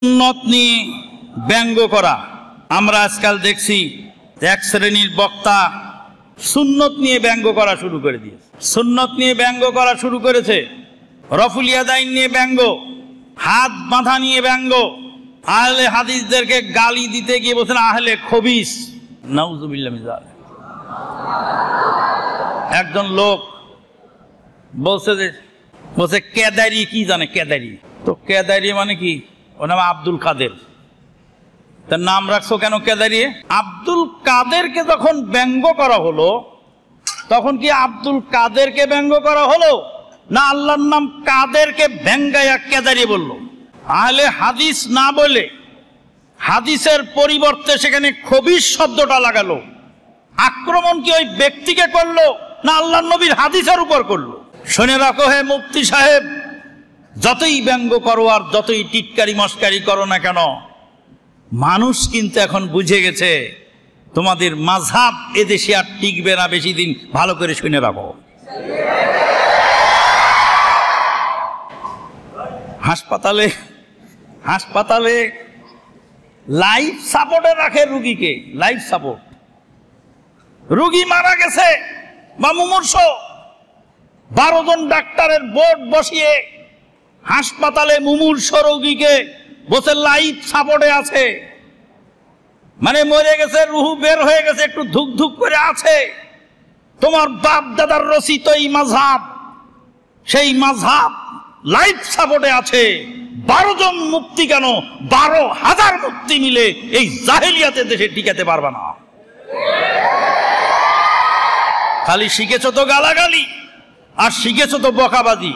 সুন্নত নিয়ে ব্যঙ্গ করা। আমরা আজকাল দেখছি এক শ্রেণীর বক্তা সুন্নত নিয়ে ব্যঙ্গ করা শুরু করে দিয়েছে। সুন্নত নিয়ে ব্যঙ্গ করা শুরু করেছে, রফুল ইয়াদাইন নিয়ে ব্যঙ্গ, হাত বাঁধা নিয়ে ব্যঙ্গ, আহলে হাদিসদেরকে গালি দিতে গিয়ে বলছেন আহলে খবিস। নাউজুবিল্লাহ মিন যালিক। একজন লোক বলছে কেদারি, কি জানে কেদারি? তো কেদারি মানে কি? ওর নাম আব্দুল কাদের। তার নাম রাখছো কেন কেদারি? আব্দুল কাদেরকে যখন ব্যঙ্গ করা হলো, তখন কি আব্দুল কাদেরকে ব্যঙ্গ করা হলো, না আল্লাহর নাম কাদেরকে ব্যঙ্গায়া কেদারি বলল? আহলে হাদিস না বলে হাদিসের পরিবর্তে সেখানে খবিস শব্দটা লাগালো। আক্রমণ কি ওই ব্যক্তিকে করলো, না আল্লাহর নবীর হাদিসের উপর করলো? শুনে রাখো হে মুফতি সাহেব, যতই ব্যঙ্গ করো আর যতই টিটকারি মস্কারি করো না কেন, মানুষ কিন্তু এখন বুঝে গেছে তোমাদের মাযহাব এদেশে আর টিকবে না বেশি দিন। ভালো করে শুনে রাখো। হাসপাতালে লাইফ সাপোর্টে রাখে রুগীকে, লাইফ সাপোর্ট। রুগী মারা গেছে বা মুমূর্ষ, 12 জন ডাক্তারের বোর্ড বসিয়ে হাসপাতালে মুমূর্ষ রোগীকে বসে লাইফ সাপোর্টে আছে, মানে মরে গেছে, রুহু বের হয়ে গেছে, একটু ধুক ধুক করে আছে। তোমার বাপ দাদার রচিত এই মাযহাব, সেই মাযহাব লাইফ সাপোর্টে আছে। 12 জন মুফতি কেন, 12,000 মুফতি মিলে এই জাহেলিয়াতের দেশে টিকাতে পারবে না। খালি শিখেছো তো গালাগালি, আর শিখেছো তো বকাবাজি।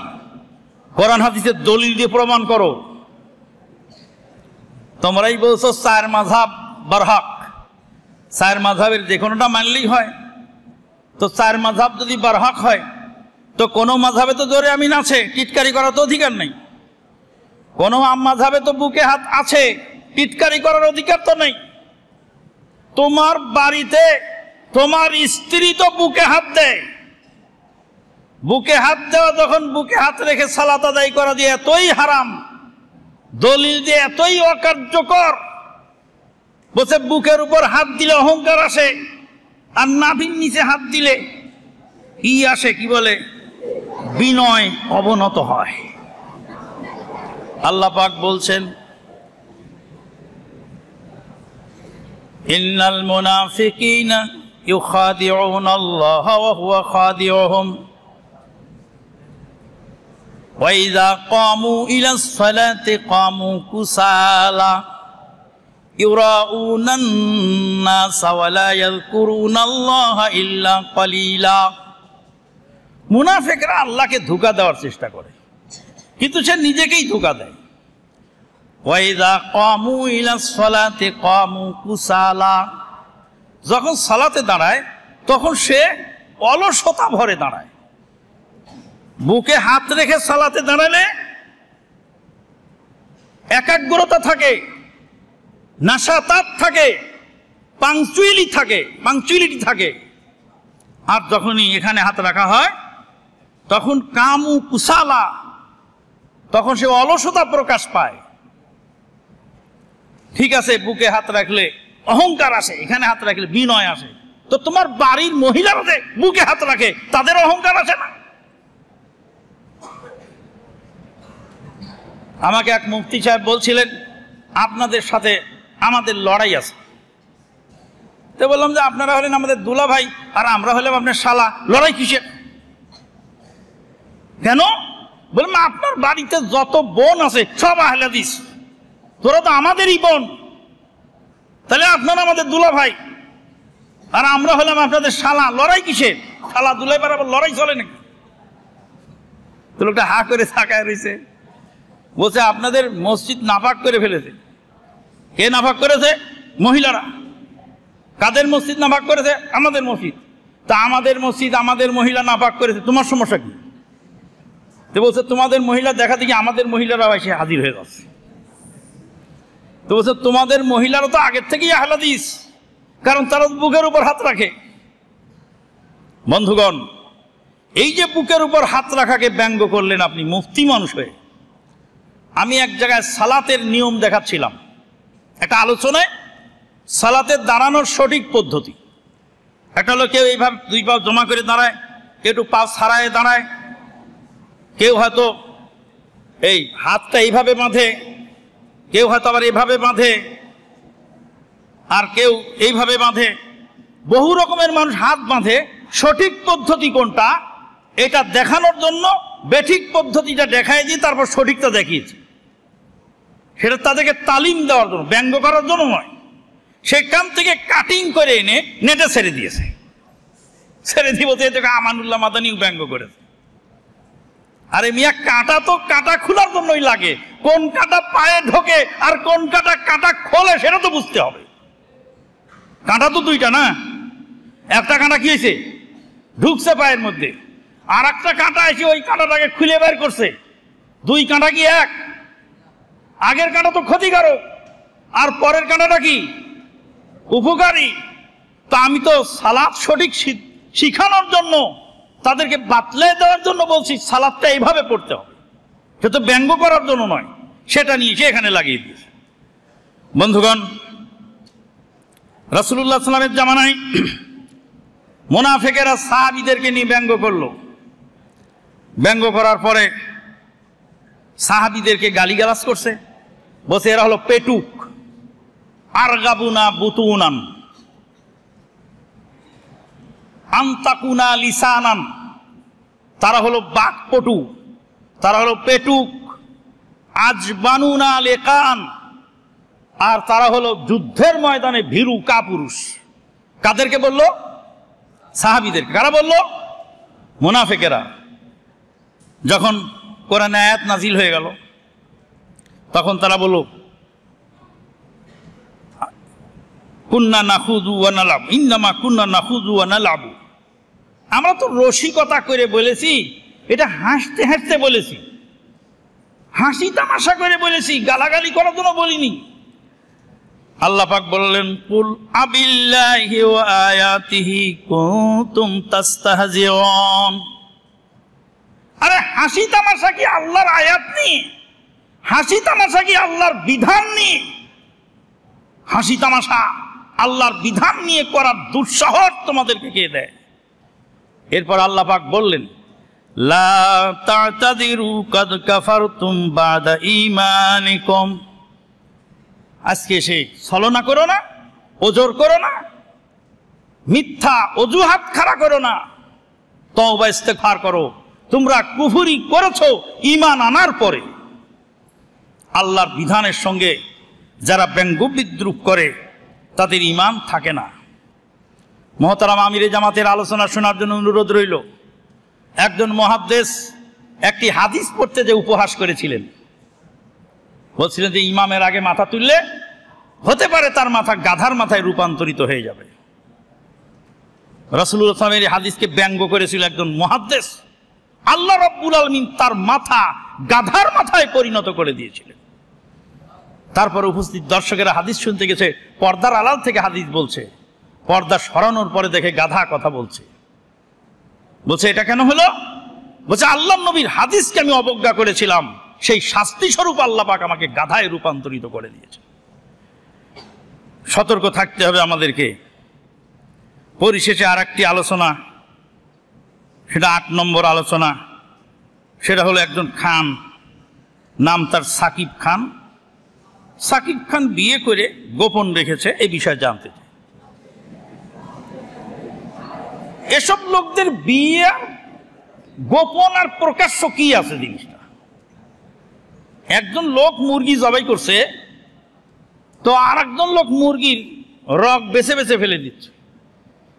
কোরআন হাদিসের দলিল দিয়ে প্রমাণ করো। তোমরাই বলছো 4 মাযহাব বারহাক, 4 মাযহাবের যে কোনোটা মানলেই হয়। তো 4 মাযহাব যদি বারহাক হয়, তো কোনো মাযহাবে তো জোরে আমিন আছে, টিটকারি করার তো অধিকার নেই। কোনো মাযহাবে তো বুকে হাত আছে, টিটকারি করার অধিকার তো নেই। তোমার বাড়িতে তোমার স্ত্রী তো বুকে হাত দেয়। বুকে হাত দেওয়া, যখন বুকে হাত রেখে সালাত আদায় করা দিয়ে এতই হারাম, দলিল দিয়ে এতই অকার্যকর, বলছে বুকের উপর হাত দিলে অহংকার আসে, আর নাভির নিচে হাত দিলে কি আসে, কি বলে, বিনয় অবনত হয়। আল্লাহ পাক বলছেন ইন্নাল মুনাফিকিনা ইউখাদিউনা আল্লাহ ওয়া হুয়া খাদিউহুম ওয়া ইযা ক্বামু ইলাস সালাতি ক্বামু কুসালা ইউরাউনান নাস ওয়া লা ইয়াযকুরুনা আল্লাহ ইল্লা ক্বালিলা। মুনাফিকরা আল্লাহকে ধোঁকা দেওয়ার চেষ্টা করে, কিন্তু সে নিজেকেই ধোঁকা দেয়। ওয়া ইযা ক্বামু ইলাস সালাতি ক্বামু কুসালা, যখন সালাতে দাঁড়ায় তখন সে অলসতা ভরে দাঁড়ায়। বুকে হাত রেখে সালাতে দাঁড়ালে একাগ্রতা থাকে, নাশাতাত থাকে, পাংচুয়ালিটি থাকে। আর যখনই এখানে হাত রাখা হয় তখন কামু কুসালা, তখন সে অলসতা প্রকাশ পায়। ঠিক আছে, বুকে হাত রাখলে অহংকার আসে, এখানে হাত রাখলে বিনয় আসে। তো তোমার বাড়ির মহিলারা যে বুকে হাত রাখে, তাদের অহংকার আসে না? আমাকে এক মুফতি সাহেব বলছিলেন আপনাদের সাথে আমাদের লড়াই আছে। তো বললাম যে আপনারা হলেন আমাদের দুলা ভাই আর আমরা হলাম আপনার শালা, লড়াই কিসের? কেন? বললাম আপনার বাড়িতে যত বোন আছে সব আহলে হাদিস, তোরা তো আমাদেরই বোন, তাহলে আপনারা আমাদের দুলা ভাই আর আমরা হলাম আপনাদের শালা, লড়াই কিসের? শালা দুলাই বরাবর লড়াই চলে নাকি? তো লোকটা হা করে তাকায় রয়েছে, বলছে আপনাদের মসজিদ নাপাক করে ফেলেছে। কে নাপাক করেছে? মহিলারা। কাদের মসজিদ নাপাক করেছে? আমাদের মসজিদ। তা আমাদের মসজিদ আমাদের মহিলা নাপাক করেছে, তোমার সমস্যা কি? তো বলছে তোমাদের মহিলা দেখা দেখি আমাদের মহিলারা এসে হাজির হয়ে যাচ্ছে। তো বলছে তোমাদের মহিলারা তো আগের থেকেই আহলে হাদিস, কারণ তারা বুকের উপর হাত রাখে। বন্ধুগণ, এই যে বুকের উপর হাত রাখাকে ব্যঙ্গ করলেন আপনি মুফতি মানুষ হয়ে, আমি এক জায়গায় সালাতের নিয়ম দেখাচ্ছিলাম, একটা আলোচনায় সালাতের দাঁড়ানোর সঠিক পদ্ধতি। একটা হলো কেউ এইভাবে দুই পা জমা করে দাঁড়ায়, কেউ একটু পা ছাড়ায় দাঁড়ায়, কেউ হয়তো এই হাতটা এইভাবে বাঁধে, কেউ হয়তো আবার এইভাবে বাঁধে, আর কেউ এইভাবে বাঁধে। বহু রকমের মানুষ হাত বাঁধে। সঠিক পদ্ধতি কোনটা এটা দেখানোর জন্য বেঠিক পদ্ধতিটা দেখাই দিয়ে তারপর সঠিকটা দেখিয়েছে। সেটা তাদেরকে তালিম দেওয়ার জন্য, ব্যঙ্গ করার জন্য নয়। সেখান থেকে কাটিং করে এনে নেটে ছেড়ে দিয়েছে। ছেড়ে দিব তো আমানুল্লাহ মাদানিও ব্যঙ্গ করেছে। আরে মিয়া, কাঁটা তো কাঁটা খোলার জন্যই লাগে। কোন কাঁটা পায়ে ঢোকে আর কোন কাঁটা কাঁটা খোলে সেটা তো বুঝতে হবে। কাঁটা তো দুইটা না, একটা কাঁটা কি হয়েছে ঢুকছে পায়ের মধ্যে, আর একটা কাঁটা এসে ওই কাঁটাটাকে খুলে বের করছে। দুই কাঁটা কি এক? আগের কাঁটা তো ক্ষতিকারক, আর পরের কাঁটাটা কি উপকারী। তা আমি তো সালাত সঠিক শিখানোর জন্য, তাদেরকে বাতলে দেওয়ার জন্য বলছি সালাতটা এইভাবে পড়তে হবে, সে তো ব্যঙ্গ করার জন্য নয়। সেটা নিয়ে সে এখানে লাগিয়ে দিয়েছে। বন্ধুগণ, রাসূলুল্লাহ সাল্লাল্লাহু আলাইহি ওয়াসাল্লামের জামানায় মুনাফিকেরা সাহাবীদেরকে নিয়ে ব্যঙ্গ করলো। ব্যঙ্গ করার পরে সাহাবীদেরকে গালিগালাজ করছে, বলছে এরা হলো পেটুক, আরগাবুনা বুতুনান আনতাকুনা লিসানান। তারা হলো বাকপটু, তারা হলো পেটুক, আজবানুনা লেকান, আর তারা হলো যুদ্ধের ময়দানে ভীরু কাপুরুষ। কাদেরকে বললো? সাহাবীদেরকে। কারা বললো? মুনাফিকেরা। যখন কোরআনে আয়াত নাজিল হয়ে গেল তখন তারা বলল কুন্না নাখুযু ওয়া নালাবু, ইন্নামা কুন্না নাখুযু ওয়া নালাবু। আমরা তো রসিকতা করে বলেছি, এটা হাসতে হাসতে বলেছি, হাসি তামাশা করে বলেছি, গালাগালি করার জন্য বলিনি। আল্লাহ পাক বললেন কুল আবিল্লাহি ওয়া আয়াতিহি কুনতুম তাস্তাহজিউন। আরে হাসি তামাশা কি আল্লাহর আয়াত নিয়ে? হাসি তামাশা কি আল্লাহর বিধান নিয়ে? হাসি তামাশা আল্লাহর বিধান নিয়ে করার দুঃসাহস তোমাদেরকে কে দেয়? এরপর আল্লাহ পাক বললেন লা তা'তাদিরু কাদ কাফারতুম বাদা ঈমানিকুম। আজকে এসে ছলনা করো না, ওজর করো না, মিথ্যা অজুহাত খাড়া করো না, তওবা ইস্তেগফার করো। তোমরা কুফরি করেছো ঈমান আনার পরে। আল্লাহর বিধানের সঙ্গে যারা ব্যঙ্গ বিদ্রুপ করে তাদের ঈমান থাকে না। মুহতারাম আমিরে জামাতের আলোচনা শোনার জন্য অনুরোধ রইল। একজন মুহাদ্দিস একটি হাদিস পড়তে যে উপহাস করেছিলেন, বলছিলেন যে ইমামের আগে মাথা তুললে হতে পারে তার মাথা গাধার মাথায় রূপান্তরিত হয়ে যাবে। রাসূলুল্লাহ সাল্লাল্লাহু আলাইহি ওয়াসাল্লামের হাদিসকে ব্যঙ্গ করেছিল একজন মুহাদ্দিস। আল্লাহ রাব্বুল আলামিন তার মাথা গাধার মাথায় পরিণত করে দিয়েছিলেন। তারপর উপস্থিত দর্শকেরা হাদিস শুনতে গেছে, পর্দার আড়াল থেকে হাদিস বলছে, পর্দা সরানোর পরে দেখে গাধা কথা বলছে। বলছে এটা কেন হলো? বলছে আল্লাহর নবীর হাদিসকে আমি অবজ্ঞা করেছিলাম, সেই শাস্তি স্বরূপ আল্লাহ পাক আমাকে গাধায় রূপান্তরিত করে দিয়েছে। সতর্ক থাকতে হবে আমাদেরকে। পরিশেষে আর একটি আলোচনা, সেটা ৮ নম্বর আলোচনা। সেটা হলো একজন খান, নাম তার সাকিব খান। সাকিব খান বিয়ে করে গোপন রেখেছে, এই বিষয়ে জানতে চাই। এসব লোকদের বিয়ে গোপন আর প্রকাশ্য কি আছে জিনিসটা? একজন লোক মুরগি জবাই করছে, তো আর একজন লোক মুরগির রগ বেছে বেছে ফেলে দিচ্ছে।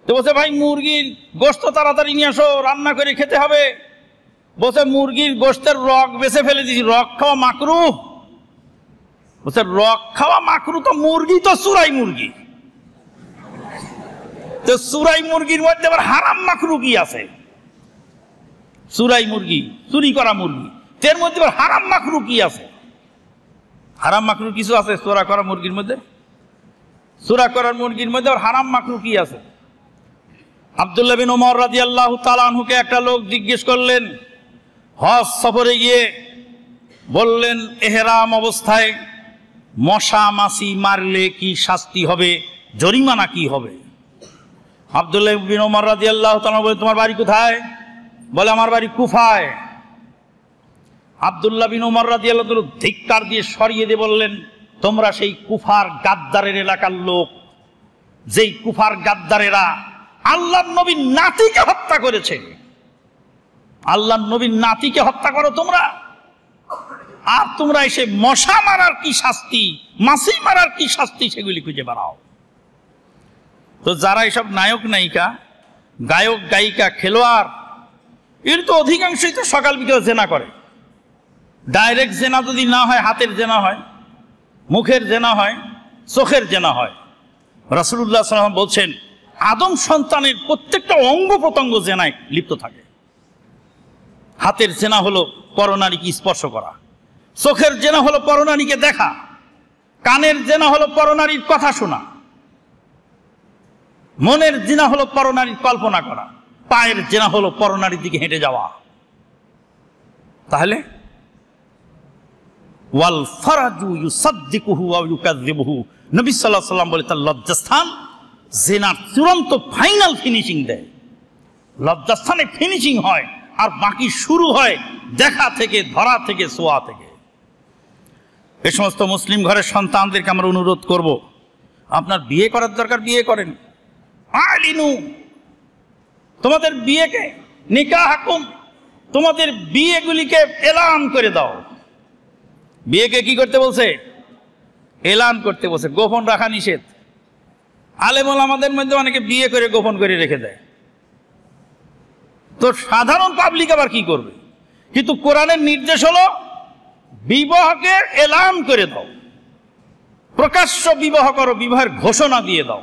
তো বলছে ভাই মুরগির গোশত তাড়াতাড়ি নিয়ে আসো, রান্না করে খেতে হবে। বলছে মুরগির গোশতের রগ বেছে ফেলে দিচ্ছি, রগ খাওয়া মাকরুহ। বলছে রগ খাওয়া মাকরুহ? তো মুরগি তো চুরাই মুরগি, তো চুরাই মুরগির মধ্যে আবার হারাম মাকরুহ কি আছে? চুরাই মুরগি, চুরি করা মুরগি, এর মধ্যে আবার হারাম মাকরুহ কি আছে? হারাম মাকরুহ কিছু আছে চোরা করা মুরগির মধ্যে? চোরা করার মুরগির মধ্যে আবার হারাম মাকরুহ কি আছে? আব্দুল্লাহ বিন ওমর রাদিয়াল্লাহু তাআলা আনহুকে একটা লোক জিজ্ঞেস করলেন, হজ সফরে গিয়ে বললেন এহরাম অবস্থায় মশা মাছি মারলে কি শাস্তি হবে, জরিমানা কি হবে? আব্দুল্লাহ বিন ওমর রাদিয়াল্লাহু তাআলা বলে, তোমার বাড়ি কোথায়? বলে, আমার বাড়ি কুফায়। আব্দুল্লাহ বিন ওমর রাদিয়াল্লাহু তাআলা ধিক্কার দিয়ে সরিয়ে দিয়ে বললেন, তোমরা সেই কুফার গাদ্দারের এলাকার লোক, যেই কুফার গাদ্দারেরা আল্লাহর নবীর নাতিকে হত্যা করেছে। আল্লাহর নবীর নাতিকে হত্যা করো তোমরা, আর তোমরা এসে মশা মারার কি শাস্তি, মাছি মারার কি শাস্তি সেগুলি খুঁজে বেড়াও। তো যারা এসব নায়ক নায়িকা, গায়ক গায়িকা, খেলোয়াড়, এর তো অধিকাংশই তো সকাল বিকেল জেনা করে। ডাইরেক্ট জেনা যদি না হয়, হাতের জেনা হয়, মুখের জেনা হয়, চোখের জেনা হয়। রাসূলুল্লাহ সাল্লাল্লাহু আলাইহি ওয়াসাল্লাম বলছেন, আদম সন্তানের প্রত্যেকটা অঙ্গ প্রত্যঙ্গ জেনায় লিপ্ত থাকে। হাতের জেনা হলো পরনারীকে স্পর্শ করা, চোখের জেনা হলো পরনারীকে দেখা, কানের জেনা হলো পরনারীর কথা শোনা, মনের জেনা হলো পরনারীর কল্পনা করা, পায়ের জেনা হলো পরনারীর দিকে হেঁটে যাওয়া। তাহলে ওয়াল ফারাজু ইউসাদ্দিকুহু ওয়া ইউকাযযিবুহু, নবী সাল্লাল্লাহু আলাইহি ওয়াসাল্লাম বলে, তার লজ্জাস্থান জেনার চূড়ান্ত ফাইনাল ফিনিশিং দেয়। লজ্জাস্থানে ফিনিশিং হয়, আর বাকি শুরু হয় দেখা থেকে, ধরা থেকে, ছোঁয়া থেকে। এ সমস্ত মুসলিম ঘরের সন্তানদেরকে আমরা অনুরোধ করব, আপনার বিয়ে করার দরকার বিয়ে করেন। আলিনু, তোমাদের বিয়েকে, নিকাহ হাকুম, তোমাদের বিয়েগুলিকে এলান করে দাও। বিয়েকে কি করতে বলছে? এলান করতে বলছে। গোপন রাখা নিষেধ। আলেম ওলামাদের মধ্যে অনেকে বিয়ে করে গোপন করে রেখে দেয়, তো সাধারণ পাবলিক আবার কি করবে? কিন্তু কোরআনের নির্দেশ হলো বিবাহকে এলান করে দাও, প্রকাশ্য বিবাহ করো, বিবাহের ঘোষণা দিয়ে দাও।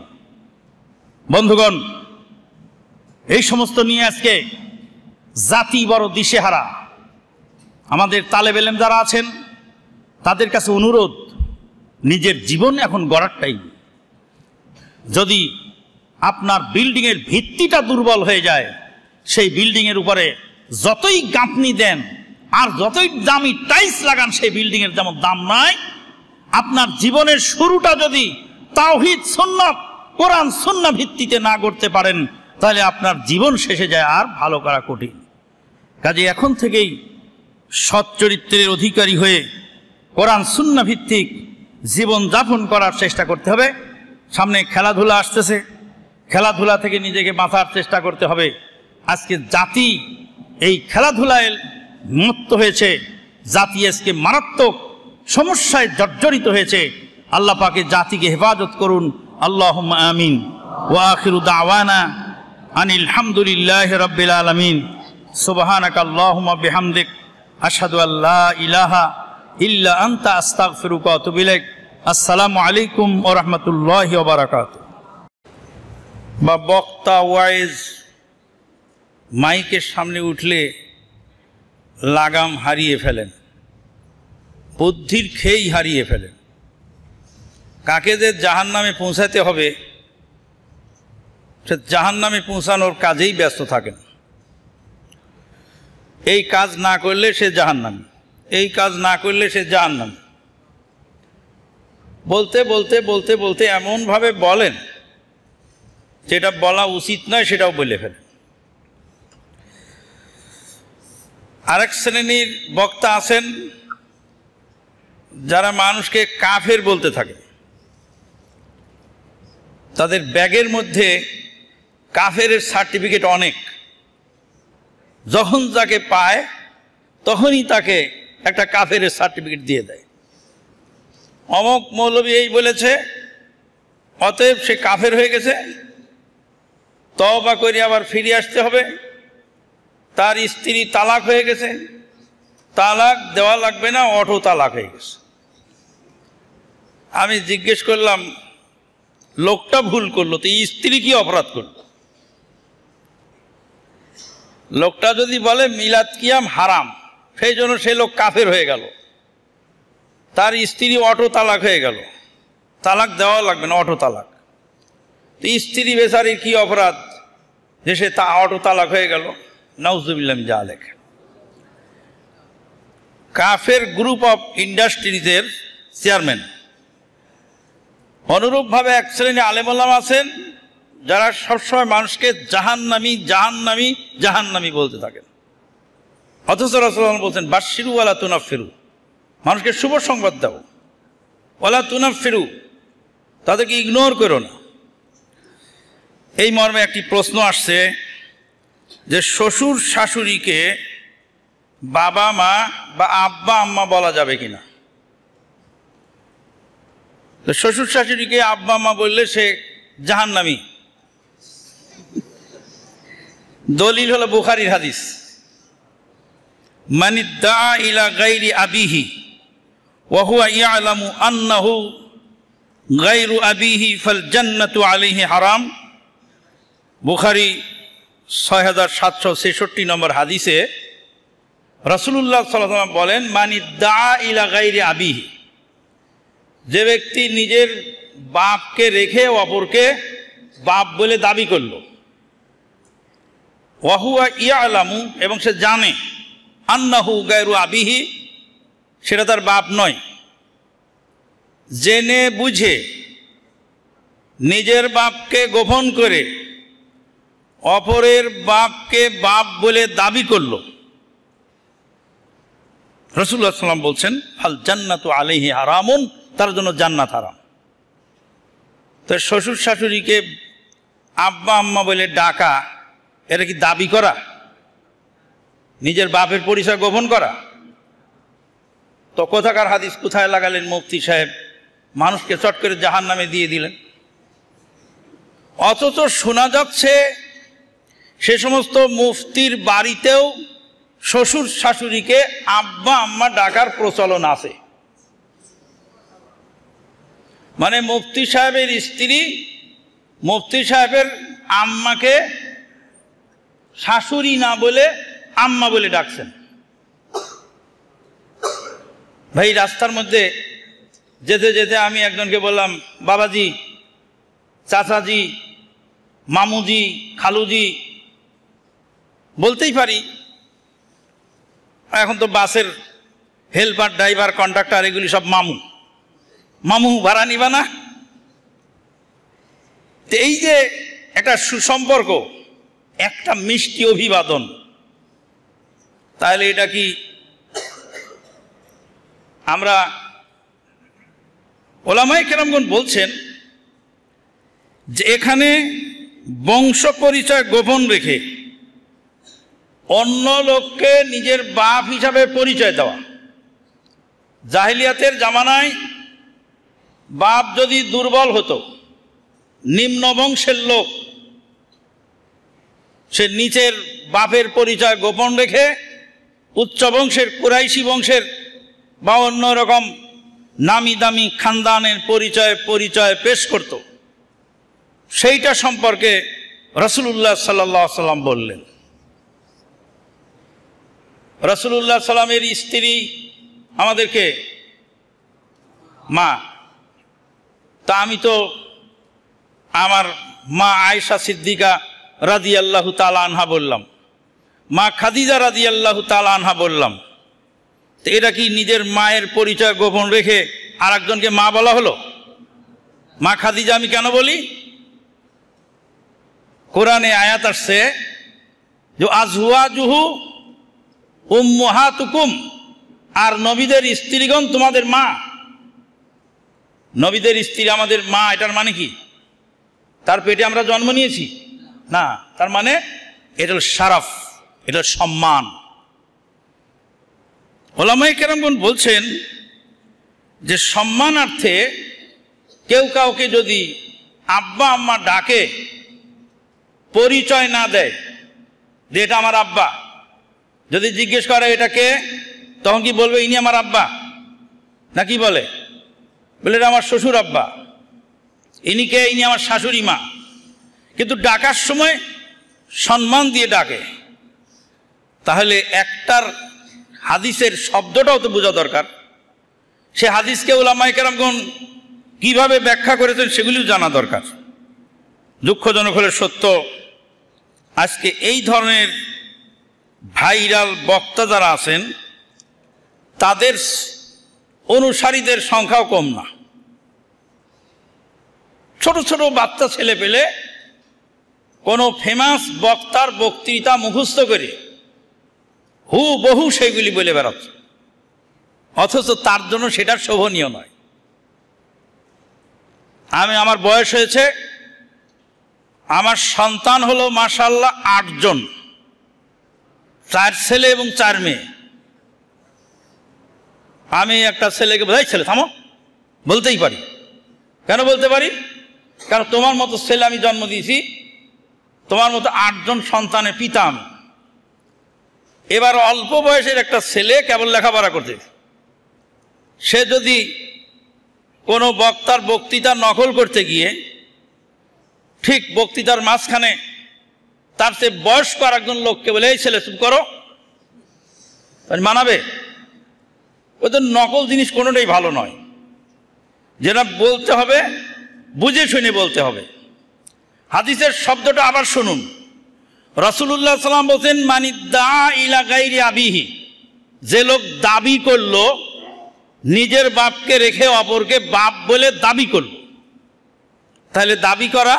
বন্ধুগণ, এই সমস্ত নিয়ে আজকে জাতি বড় দিশেহারা। আমাদের তালেব ইলম যারা আছেন তাদের কাছে অনুরোধ, নিজের জীবন এখন গড়ার টাইম। যদি আপনার বিল্ডিংয়ের ভিত্তিটা দুর্বল হয়ে যায়, সেই বিল্ডিংয়ের উপরে যতই গাঁথনি দেন আর যতই দামি টাইলস লাগান, সেই বিল্ডিংয়ের যেমন দাম নাই। আপনার জীবনের শুরুটা যদি তাওহীদ সুন্নাত কোরআন সুন্নাহ ভিত্তিতে না করতে পারেন, তাহলে আপনার জীবন শেষে যায় আর ভালো করা কঠিন। কাজে এখন থেকেই সৎ চরিত্রের অধিকারী হয়ে কোরআন সুন্নাহ ভিত্তিক জীবন যাপন করার চেষ্টা করতে হবে। সামনে খেলাধুলা আসতেছে, খেলাধুলা থেকে নিজেকে বাঁচার চেষ্টা করতে হবে। আজকে জাতি এই খেলাধুলায় মত্ত হয়েছে, জাতি আজকে মারাত্মক সমস্যায় জর্জরিত হয়েছে। আল্লাহ পাকে জাতিকে হেফাজত করুন, আল্লাহুম্মা আমিন। ওয়া আখিরু দাওয়ানা আনিল হামদুলিল্লাহি রাব্বিল আলামিন। সুবহানাকা আল্লাহুম্মা বিহামদিক, আশহাদু আল্লা ইলাহা ইল্লা আনতা, আস্তাগফিরুকা ওয়া আতুবু ইলাইক। আসসালামু আলাইকুম ওয়া রাহমাতুল্লাহি ওয়া বারাকাতুহু। বা বক্তা ওয়াইজ মাইকের সামনে উঠলে লাগাম হারিয়ে ফেলেন, বুদ্ধির খেই হারিয়ে ফেলেন। কাকে যে জাহান্নামে পৌঁছাতে হবে, সে জাহান্নামে পৌঁছানোর কাজেই ব্যস্ত থাকেন। এই কাজ না করলে সে জাহান্নামী, এই কাজ না করলে সে জাহান্নামী। বলতে বলতে বলতে বলতে এমনভাবে বলেন যেটা বলা উচিত নয়, সেটাও বলে ফেলেন। আরেক শ্রেণীর বক্তা আছেন যারা মানুষকে কাফের বলতে থাকে। তাদের ব্যাগের মধ্যে কাফের সার্টিফিকেট অনেক, যখন যাকে পায় তখনই তাকে একটা কাফের সার্টিফিকেট দিয়ে দেয়। অমুক মৌলবী এই বলেছে, অতএব সে কাফের হয়ে গেছে, তওবা করে আবার ফিরে আসতে হবে। তার স্ত্রী তালাক হয়ে গেছে, তালাক দেওয়া লাগবে না, অটো তালাক হয়ে গেছে। আমি জিজ্ঞেস করলাম, লোকটা ভুল করলো, তো স্ত্রী কি অপরাধ করলো? লোকটা যদি বলে মিলাদ কিয়াম হারাম, সেই জন্য সে লোক কাফের হয়ে গেল, তার স্ত্রী অটো তালাক হয়ে গেল, তালাক দেওয়া লাগবে না, অটো তালাক। তো স্ত্রী বেচারির কি অপরাধ যে সে অটো তালাক হয়ে গেল? নাউজুবিল্লাহ মিন যালিক। কাফের গ্রুপ অফ ইন্ডাস্ট্রিজের চেয়ারম্যান। অনুরূপভাবে এক শ্রেণী আলেমুল্লামা আছেন যারা সবসময় মানুষকে জাহান্নামী জাহান্নামী জাহান্নামী বলতে থাকেন, অথচ রাসূলুল্লাহ বলছেন বাশশিরু ওয়ালা তুনাফিরু, মানুষকে শুভ সংবাদ দাও, ওয়ালা তুনাফিরু, তাদেরকে ইগনোর করো না। এই মর্মে একটি প্রশ্ন আসছে যে শ্বশুর শাশুড়িকে বাবা মা বা আব্বা আম্মা বলা যাবে কিনা। তো শ্বশুর শাশুড়িকে আব্বা আম্মা বললে সে জাহান্নামী। দলিল হলো বুখারীর হাদিস, মান ইদ্দা ইলা গায়রি আবিহি ওয়া হুয়া ইয়ালামু আন্নাহু গায়রু আবিহি ফাল জান্নাতু আলাইহি হারাম। বুখারী 6766 নম্বর হাদিসে রাসূলুল্লাহ সাল্লাল্লাহু আলাইহি ওয়াসাল্লাম বলেন, মান ইদ্দা ইলা গায়রি আবিহি, যে ব্যক্তি নিজের বাপকে রেখে অপরকে বাপ বলে দাবি করল, ওয়া হুয়া ইয়ালামু, এবং সে জানে, আন্নাহু গায়রু আবিহি, সেটা তার বাপ নয়, জেনে বুঝে নিজের বাপকে গোপন করে অপরের বাপকে বাপ বলে দাবি করল, রাসূলুল্লাহ সাল্লাল্লাহু আলাইহি ওয়াসাল্লাম বলছেন ফাল জান্নাতু আলাইহি হারামুন, তার জন্য জান্নাত হারাম। তো শ্বশুর শাশুড়িকে আব্বা আম্মা বলে ডাকা, এটা কি দাবি করা, নিজের বাপের পরিচয় গোপন করা? তো কোথাকার হাদিস কোথায় লাগালেন মুফতি সাহেব, মানুষকে চট করে জাহান্নামে দিয়ে দিলেন। অথচ শোনা যাচ্ছে সে সমস্ত মুফতির বাড়িতেও শ্বশুর শাশুড়িকে আব্বা আম্মা ডাকার প্রচলন আছে। মানে মুফতি সাহেবের স্ত্রী মুফতি সাহেবের আম্মাকে শাশুড়ি না বলে আম্মা বলে ডাকছেন। ভাই, রাস্তার মধ্যে যেতে যেতে আমি একজনকে বললাম, বাবাজি, চাচাজি, মামুজি, খালুজি বলতেই পারি, এখন তো বাসের হেল্পার, ড্রাইভার, কন্ডাক্টর এগুলি সব মামু। মামু ভাড়া নিবা না? তো এই যে একটা সুসম্পর্ক, একটা মিষ্টি অভিবাদন, তাহলে এটা কি আমরা, ওলামায়ে কেরামগণ বলছেন যে এখানে বংশ পরিচয় গোপন রেখে অন্য লোককে নিজের বাপ হিসাবে পরিচয় দেওয়া। জাহিলিয়াতের জামানায় বাপ যদি দুর্বল হতো, নিম্ন বংশের লোক, সে নিচের বাপের পরিচয় গোপন রেখে উচ্চ বংশের, কুরাইশি বংশের বা অন্য রকম নামি দামি খানদানের পরিচয় পেশ করত। সেইটা সম্পর্কে রাসূলুল্লাহ সাল্লাল্লাহু আলাইহি ওয়াসাল্লাম বললেন। রাসূলুল্লাহ সাল্লামের স্ত্রী আমাদেরকে মা, তা আমি তো আমার মা আয়েশা সিদ্দিকা রাদিয়াল্লাহু তাআলা আনহা বললাম, মা খাদিজা রাদিয়াল্লাহু তাআলা আনহা বললাম। তো এটা কি নিজের মায়ের পরিচয় গোপন রেখে আর একজনকে মা বলা হলো? মা খাদিজা আমি কেন বলি? কোরআনে আয়াত আসছে যে আজওয়াজুহু উম্মাহাতুকুম, আর নবীদের স্ত্রীগণ তোমাদের মা। নবীদের স্ত্রী আমাদের মা, এটার মানে কি তার পেটে আমরা জন্ম নিয়েছি? না, তার মানে এটা শারাফ, এটা সম্মান। ওলামায়ে কেরামগণ বলছেন যে সম্মানার্থে কেউ কাউকে যদি আব্বা আম্মা ডাকে, পরিচয় না দেয় যে এটা আমার আব্বা, যদি জিজ্ঞেস করে এটা কে, তখন কি বলবে ইনি আমার আব্বা? নাকি বলে এটা আমার শ্বশুর আব্বা। ইনি কে? ইনি আমার শাশুড়ি মা। কিন্তু ডাকার সময় সম্মান দিয়ে ডাকে। তাহলে একটার হাদিসের শব্দটাও তো বোঝা দরকার। সে হাদিসকে উলামায়ে কেরামগণ কিভাবে ব্যাখ্যা করেছেন সেগুলিও জানা দরকার। দুঃখজনক হলে সত্য, আজকে এই ধরনের ভাইরাল বক্তা যারা আছেন তাদের অনুসারীদের সংখ্যাও কম না। ছোট ছোট বাচ্চা ছেলে পেলে কোনো ফেমাস বক্তার বক্তৃতা মুখস্থ করে হুবহু সেগুলি বলে বেড়াচ্ছে, অথচ তার জন্য সেটা শোভনীয় নয়। আমার বয়স হয়েছে, আমার সন্তান হলো মাশাআল্লাহ 8 জন, 4 ছেলে এবং 4 মেয়ে। আমি একটা ছেলেকে বোঝাই, ছেলে থামো, বলতেই পারি। কেন বলতে পারি? কারণ তোমার মতো ছেলে আমি জন্ম দিয়েছি, তোমার মতো 8 জন সন্তানের পিতা আমি। এবার অল্প বয়সের একটা ছেলে কেবল লেখাপড়া করতে, সে যদি কোনো বক্তার বক্তৃতা নকল করতে গিয়ে ঠিক বক্তৃতার মাঝখানে তার সে বয়স্ক আর একজন লোককে বলে, এই ছেলে চুপ করো, মানাবে? ওদের নকল জিনিস কোনোটাই ভালো নয়। যেটা বলতে হবে বুঝে শুনে বলতে হবে। হাদিসের শব্দটা আবার শুনুন। রাসূলুল্লাহ সাল্লাল্লাহু আলাইহি ওয়াসাল্লাম বলেন, মানিদ্দা ইলা গায়রি আবিহি, যে লোক দাবি করলো নিজের বাপকে রেখে অপরকে বাপ বলে দাবি করল, তাহলে দাবি করা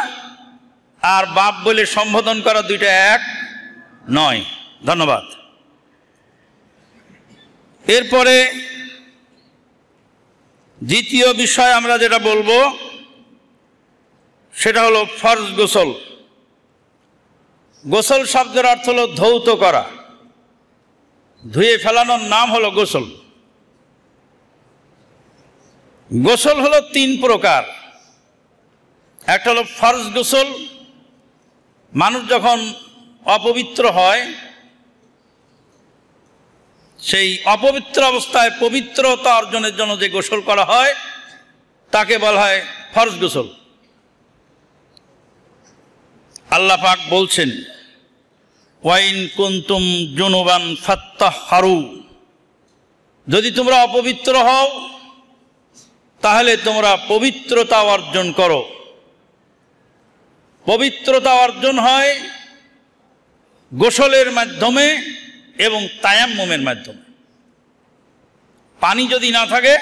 আর বাপ বলে সম্বোধন করা দুইটা এক নয়। ধন্যবাদ। এরপরে দ্বিতীয় বিষয় আমরা যেটা বলবো সেটা হলো ফরজ গোসল। গোসল শব্দের অর্থ হলো ধৌত করা, ধুয়ে ফেলানোর নাম হলো গোসল। গোসল হলো 3 প্রকার। একটা হলো ফরজ গোসল, মানুষ যখন অপবিত্র হয় সেই অপবিত্র অবস্থায় পবিত্রতা অর্জনের জন্য যে গোসল করা হয় তাকে বলা হয় ফরজ গোসল। আল্লাহ পাক বলছেন, ওয়াইন কুনতুম জুনুবান ফাত্তাহহারু, যদি তোমরা অপবিত্র হও তাহলে তোমরা পবিত্রতা অর্জন করো। পবিত্রতা অর্জন হয় গোসলের মাধ্যমে এবং তায়াম্মুমের মাধ্যমে। পানি যদি না থাকে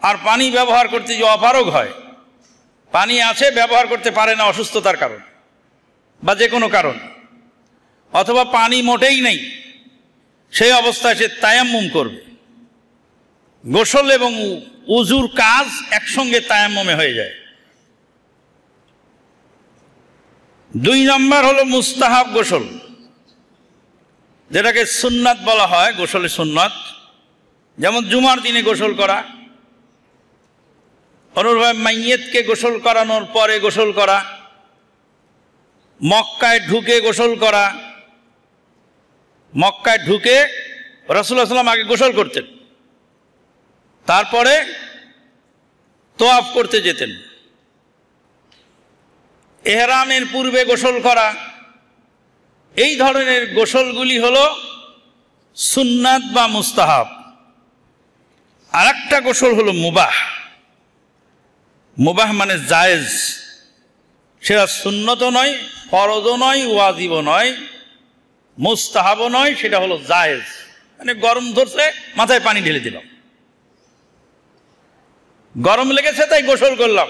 আর পানি ব্যবহার করতে যে অপারগ হয়, পানি আছে ব্যবহার করতে পারে না অসুস্থতার কারণ বা যে কোনো কারণ, অথবা পানি মোটেই নেই, সেই অবস্থায় সে তায়াম্মুম করবে। গোসল এবং উজুর কাজ একসঙ্গে তায়াম্মুমে হয়ে যায়। 2 নম্বর হলো মুস্তাহাব গোসল, যেটাকে সুন্নাত বলা হয়, গোসলের সুন্নাত। যেমন জুমার দিনে গোসল করা, অনুরূপভাবে মাইয়েতকে গোসল করানোর পরে গোসল করা, মক্কায় ঢুকে গোসল করা। মক্কায় ঢুকে রাসূলুল্লাহ সাল্লাল্লাহু আলাইহি ওয়াসাল্লাম আগে গোসল করতেন, তারপরে তোয়াফ করতে যেতেন। এহরামের পূর্বে গোসল করা, এই ধরনের গোসলগুলি হলো সুন্নাত বা মুস্তাহাব। আর একটা গোসল হলো মুবাহ। মুবাহ মানে জায়েজ, সেটা সুন্নতও নয়, ফরজও নয়, ওয়াজিবও নয়, মুস্তাহাবও নয়, সেটা হলো জায়েজ। মানে গরম ধরছে, মাথায় পানি ঢেলে দিলাম, গরম লেগেছে তাই গোসল করলাম,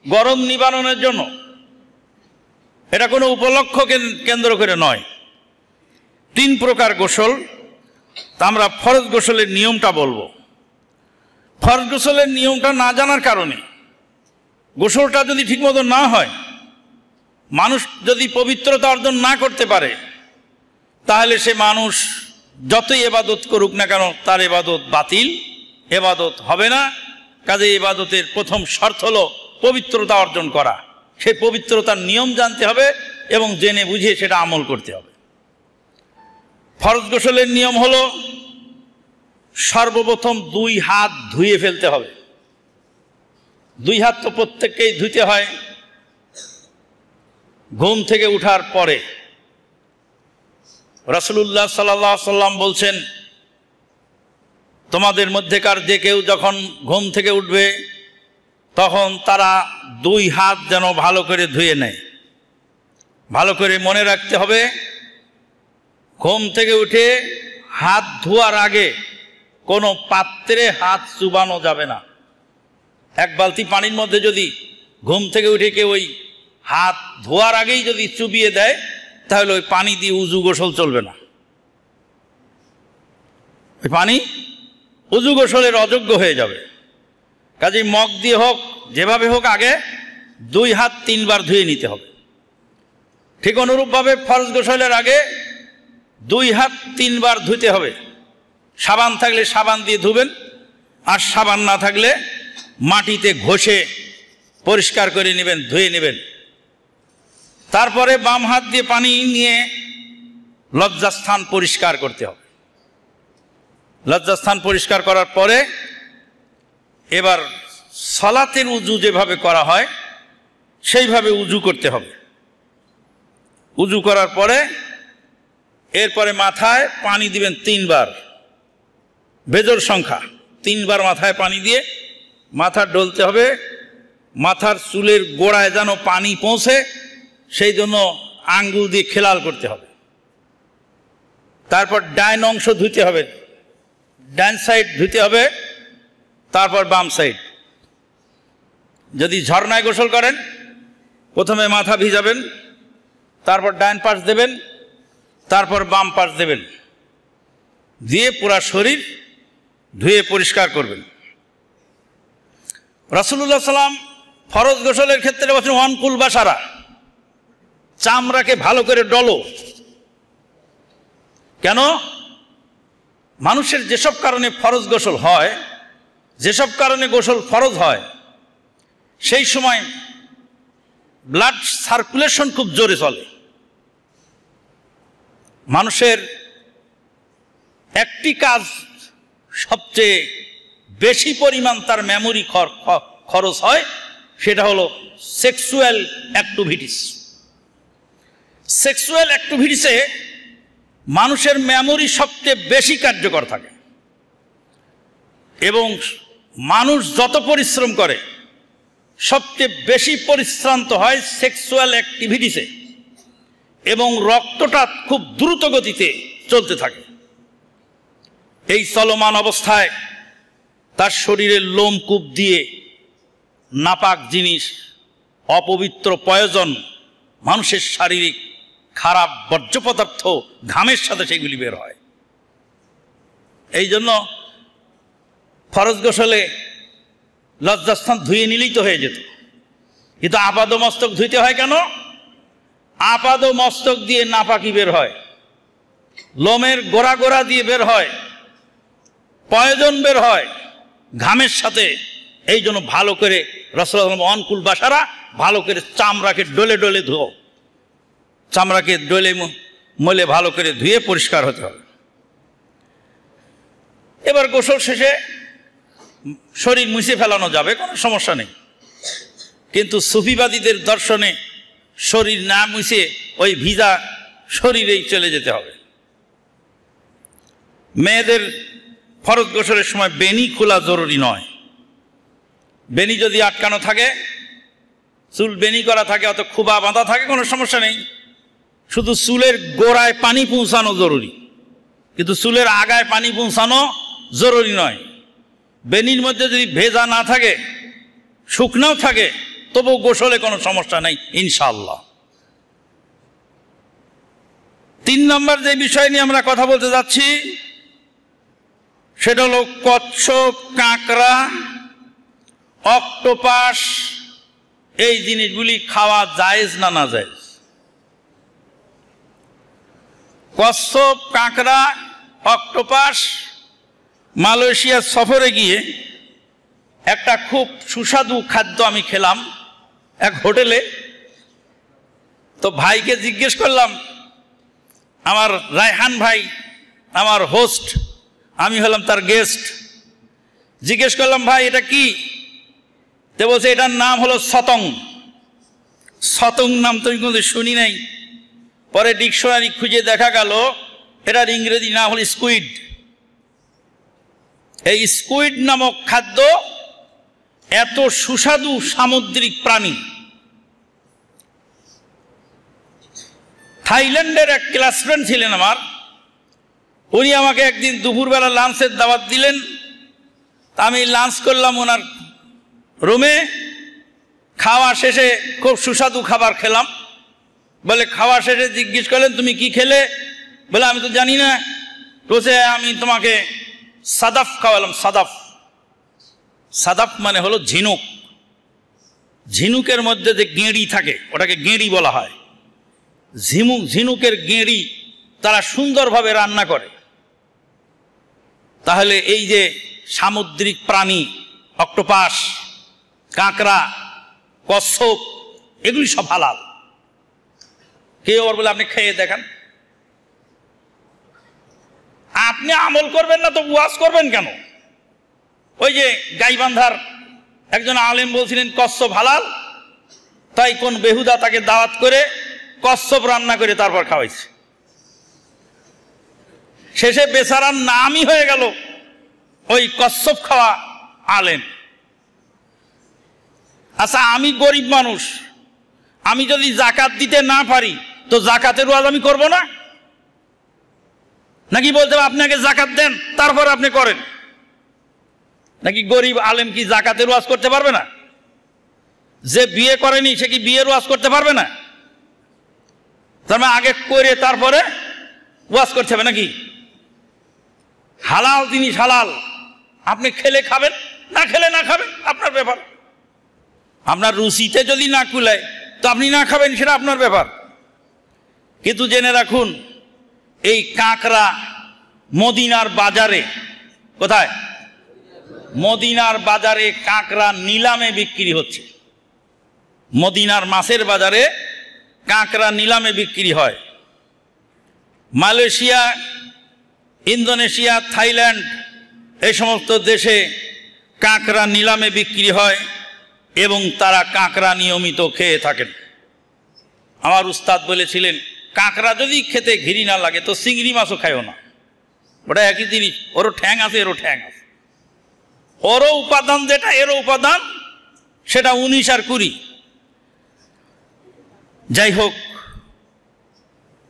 গরম নিবারণের জন্য। এটা কোনো উপলক্ষকে কেন্দ্র করে নয়। 3 প্রকার গোসল। তা আমরা ফরজ গোসলের নিয়মটা বলবো। ফরজ গোসলের নিয়মটা না জানার কারণে গোসলটা যদি ঠিকমতো না হয়, মানুষ যদি পবিত্রতা অর্জন না করতে পারে, তাহলে সে মানুষ যতই ইবাদত করুক না কেন তার ইবাদত বাতিল, ইবাদত হবে না। কাজে ইবাদতের প্রথম শর্ত হলো পবিত্রতা অর্জন করা। সেই পবিত্রতার নিয়ম জানতে হবে এবং জেনে বুঝে সেটা আমল করতে হবে। ফরজ গোসলের নিয়ম হলো সর্বপ্রথম 2 হাত ধুয়ে ফেলতে হবে। 2 হাত তো প্রত্যেককেই ধুতে হয় ঘুম থেকে উঠার পরে। রাসূলুল্লাহ সাল্লাল্লাহু আলাইহি ওয়াসাল্লাম বলছেন, তোমাদের মধ্যেকার যে কেউ যখন ঘুম থেকে উঠবে তখন তারা 2 হাত যেন ভালো করে ধুয়ে নেয়। ভালো করে মনে রাখতে হবে, ঘুম থেকে উঠে হাত ধোয়ার আগে কোনো পাত্রে হাত চুবানো যাবে না। এক বালতি পানির মধ্যে যদি ঘুম থেকে উঠে কেউ ওই হাত ধোয়ার আগেই যদি চুবিয়ে দেয়, তাহলে ওই পানি দিয়ে উজু গোসল চলবে না। ওই পানি উজু গোসলের অযোগ্য হয়ে যাবে। কাজেই মগ দিয়ে হোক, যেভাবে হোক, আগে 2 হাত 3 বার ধুয়ে নিতে হবে। ঠিক অনুরূপভাবে ফরজ গোসলের আগে 2 হাত 3 বার ধুতে হবে। সাবান থাকলে সাবান দিয়ে ধুবেন, আর সাবান না থাকলে মাটিতে ঘষে পরিষ্কার করে নেবেন, ধুয়ে নেবেন। তারপরে বাম হাত দিয়ে পানি নিয়ে লজ্জাস্থান পরিষ্কার করতে হবে। লজ্জাস্থান পরিষ্কার করার পরে এবার সালাতের উজু যেভাবে করা হয় সেইভাবে উজু করতে হবে। উজু করার পরে এরপরে মাথায় পানি দিবেন 3 বার, বেজোড় সংখ্যা 3 বার মাথায় পানি দিয়ে মাথা ডলতে হবে। মাথার চুলের গোড়ায় যেন পানি পৌঁছে সেই জন্য আঙ্গুল দিয়ে খেলাল করতে হবে। তারপর ডাইন অংশ ধুতে হবে, ডান সাইড ধুতে হবে, তারপর বাম সাইড। যদি ঝর্ণায় গোসল করেন, প্রথমে মাথা ভিজাবেন, তারপর ডান পাশ দেবেন, তারপর বাম পাশ দেবেন, দিয়ে পুরা শরীর ধুয়ে পরিষ্কার করবেন। রাসূলুল্লাহ সাল্লাম ফরজ গোসলের ক্ষেত্রে বলছেন ওয়ানকুল বাসারা, চামড়াকে ভালো করে ডলো। কেন? মানুষের যেসব কারণে ফরজ গোসল হয়, যেসব কারণে গোসল ফরজ হয়, সেই সময় ব্লাড সার্কুলেশন খুব জোরে চলে। মানুষের একটি কাজ সবচেয়ে বেশি পরিমাণ তার মেমোরি খরচ হয়, সেটা হলো সেক্সুয়াল অ্যাক্টিভিটিস। সেক্সুয়াল অ্যাক্টিভিটিসে মানুষের মেমোরি সবচেয়ে বেশি কার্যকর থাকে, এবং মানুষ যত পরিশ্রম করে সবচেয়ে বেশি পরিশ্রান্ত হয় সেক্সুয়াল অ্যাক্টিভিটিসে, এবং রক্তটা খুব দ্রুত গতিতে চলতে থাকে। এই চলমান অবস্থায় তার শরীরের লোমকূপ দিয়ে নাপাক জিনিস, অপবিত্র প্রয়োজন, মানুষের শারীরিক খারাপ বর্জ্য পদার্থ ঘামের সাথে সেগুলি বের হয়। এই জন্য ফরজ গোসলে লজ্জাস্থান ধুয়ে নিলেই তো হয়ে যেত, কিন্তু আপাদ মস্তক ধুইতে হয় কেন? আপাদ মস্তক দিয়ে নাপাকি বের হয়, লোমের গোড়া গোড়া দিয়ে বের হয়, প্রয়োজন বের হয় ঘামের সাথে। এই জন্য ভালো করে রাসূলুল্লাহ অনকুল বাসারা, ভালো করে চামড়াকে ডলে ডলে ধুও, চামড়াকে ডলে মলে ভালো করে ধুয়ে পরিষ্কার হতে হবে। এবার গোসল শেষে শরীর মুছে ফেলানো যাবে, কোনো সমস্যা নেই, কিন্তু সুফিবাদীদের দর্শনে শরীর না মুছে ওই ভিজা শরীরেই চলে যেতে হবে। মেয়েদের ফরজ গোসলের সময় বেনি খোলা জরুরি নয়। বেনি যদি আটকানো থাকে, চুল বেনি করা থাকে, অত খুবা বাঁধা থাকে, কোনো সমস্যা নেই। শুধু চুলের গোড়ায় পানি পৌঁছানো জরুরি, কিন্তু চুলের আগায় পানি পৌঁছানো জরুরি নয়। বেনির মধ্যে যদি ভেজা না থাকে, শুকনাও থাকে, তবু গোসলে কোনো সমস্যা নেই ইনশাআল্লাহ। 3 নম্বর যে বিষয় নিয়ে আমরা কথা বলতে যাচ্ছি সেটা হলো কচ্ছপ, কাঁকড়া, অক্টোপাস, এই জিনিসগুলি খাওয়া জায়েজ না না জায়েজ। কচ্ছপ, কাঁকড়া, অক্টোপাস, মালয়েশিয়া সফরে গিয়ে একটা খুব সুস্বাদু খাদ্য আমি খেলাম এক হোটেলে। তো ভাইকে জিজ্ঞেস করলাম, আমার রায়হান ভাই আমার হোস্ট, আমি হলাম তার গেস্ট। জিজ্ঞেস করলাম, ভাই এটা কি? তো বলছে এটার নাম হলো সতং। সতং নাম তো আমি কোনো শুনি নাই। পরে ডিকশনারি খুঁজে দেখা গেল এটার ইংরেজি নাম হলো স্কুইড। এই স্কুইড নামক খাদ্য এত সুস্বাদু সামুদ্রিক প্রাণী। থাইল্যান্ডের এক ক্লাস ফ্রেন্ড ছিলেন আমার, উনি আমাকে একদিন দুপুরবেলা লাঞ্চের দাওয়াত দিলেন। আমি লাঞ্চ করলাম ওনার রুমে। খাওয়া শেষে খুব সুস্বাদু খাবার খেলাম। বলে খাওয়া শেষে জিজ্ঞেস করলেন, তুমি কি খেলে? বলে আমি তো জানি না। বলছে, আমি তোমাকে সাদাফ খাওয়ালাম। সাদাফ, সাদাফ মানে হলো ঝিনুক। ঝিনুকের মধ্যে যে গেঁড়ি থাকে ওটাকে গেঁড়ি বলা হয়। ঝিনুকের গেঁড়ি তারা সুন্দরভাবে রান্না করে। তাহলে এই যে সামুদ্রিক প্রাণী, অক্টোপাস, কাঁকড়া, কচ্ছপ, এগুলি সব হালাল। কেউ আবার বলে আপনি খেয়ে দেখান। আপনি আমল করবেন না তো ওয়াজ করবেন কেন? ওই যে গাইবান্ধার একজন আলেম বলছিলেন কচ্ছপ হালাল, তাই কোন বেহুদা তাকে দাওয়াত করে কচ্ছপ রান্না করে তারপর খাওয়াইছে। শেষে বেচারার নামই হয়ে গেল ওই কচ্ছপ খাওয়া আলেম। আচ্ছা, আমি গরিব মানুষ, আমি যদি জাকাত দিতে না পারি তো জাকাতের ওয়াজ আমি করব না? নাকি বলতে হবে আপনাকে জাকাত দেন তারপর আপনি করেন? নাকি গরিব আলেম কি জাকাতের ওয়াজ করতে পারবে না? যে বিয়ে করেনি সে কি বিয়ের ওয়াজ করতে পারবে না? তার মানে আগে করে তারপরে ওয়াজ করতে হবে নাকি? হালাল জিনিস হালাল, আপনি খেলে খাবেন, না খেলে না খাবেন, আপনার ব্যাপার। আপনার রুচিতে যদি না কুলায় তো আপনি না খাবেন, সেটা আপনার ব্যাপার। কিন্তু জেনে রাখুন, এই কাঁকড়া মদিনার বাজারে, কোথায়? মদিনার বাজারে কাঁকড়া নিলামে বিক্রি হচ্ছে। মদিনার মাছের বাজারে কাঁকড়া নিলামে বিক্রি হয়। মালয়েশিয়া, ইন্দোনেশিয়া, থাইল্যান্ড, এই সমস্ত দেশে কাঁকড়া নিলামে বিক্রি হয় এবং তারা কাঁকড়া নিয়মিত খেয়ে থাকেন। আমার উস্তাদ বলেছিলেন, কাঁকড়া যদি খেতে ঘৃণা লাগে তো চিংড়ি মাছও খায়ও না, ওটা একই জিনিস। ওরও ঠ্যাং আছে, এরও ঠ্যাং আছে। ওরও উপাদান যেটা, এরও উপাদান সেটা 19 আর 20। যাই হোক,